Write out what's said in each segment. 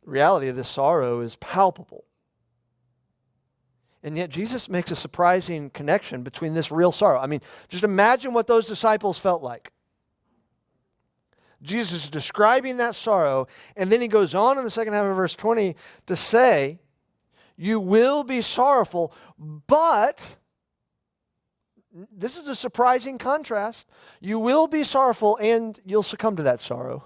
The reality of this sorrow is palpable. And yet Jesus makes a surprising connection between this real sorrow. I mean, just imagine what those disciples felt like. Jesus is describing that sorrow, and then he goes on in the second half of verse 20 to say, you will be sorrowful, but, this is a surprising contrast, you will be sorrowful and you'll succumb to that sorrow.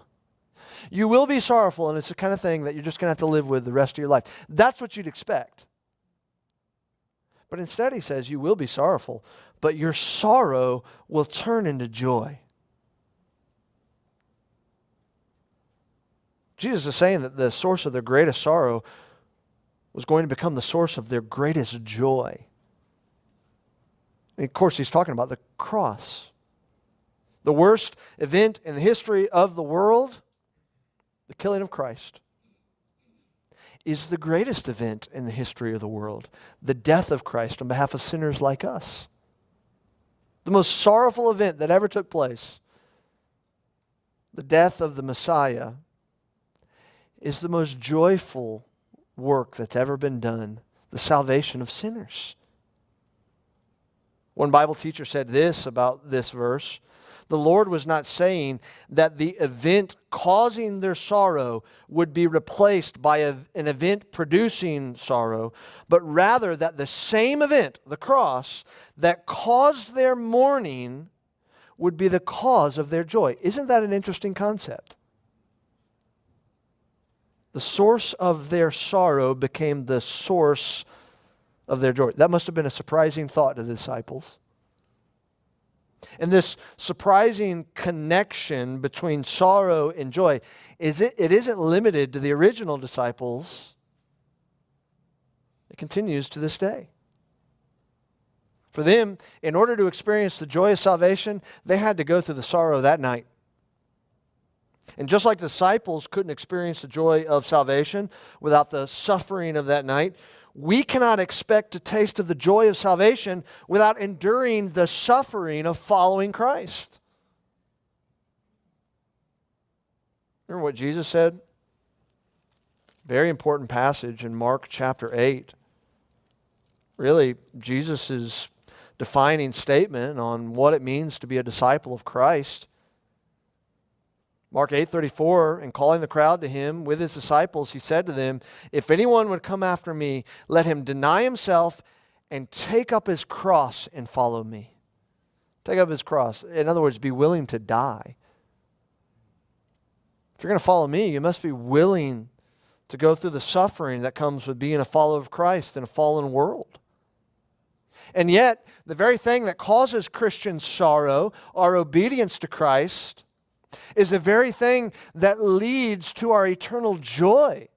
You will be sorrowful, and it's the kind of thing that you're just going to have to live with the rest of your life. That's what you'd expect. But instead he says, you will be sorrowful, but your sorrow will turn into joy. Jesus is saying that the source of their greatest sorrow was going to become the source of their greatest joy. And of course, he's talking about the cross. The worst event in the history of the world, the killing of Christ, is the greatest event in the history of the world, the death of Christ on behalf of sinners like us. The most sorrowful event that ever took place, the death of the Messiah, is the most joyful work that's ever been done, the salvation of sinners. One Bible teacher said this about this verse: the Lord was not saying that the event causing their sorrow would be replaced by an event producing sorrow, but rather that the same event, the cross, that caused their mourning would be the cause of their joy. Isn't that an interesting concept? The source of their sorrow became the source of their joy. That must have been a surprising thought to the disciples. And this surprising connection between sorrow and joy, it isn't limited to the original disciples. It continues to this day. For them, in order to experience the joy of salvation, they had to go through the sorrow that night. And just like the disciples couldn't experience the joy of salvation without the suffering of that night, we cannot expect to taste of the joy of salvation without enduring the suffering of following Christ. Remember what Jesus said? Very important passage in Mark chapter 8. Really, Jesus' defining statement on what it means to be a disciple of Christ. Mark 8:34, and calling the crowd to him with his disciples, he said to them, if anyone would come after me, let him deny himself and take up his cross and follow me. Take up his cross. In other words, be willing to die. If you're going to follow me, you must be willing to go through the suffering that comes with being a follower of Christ in a fallen world. And yet, the very thing that causes Christian sorrow, our obedience to Christ, is the very thing that leads to our eternal joy.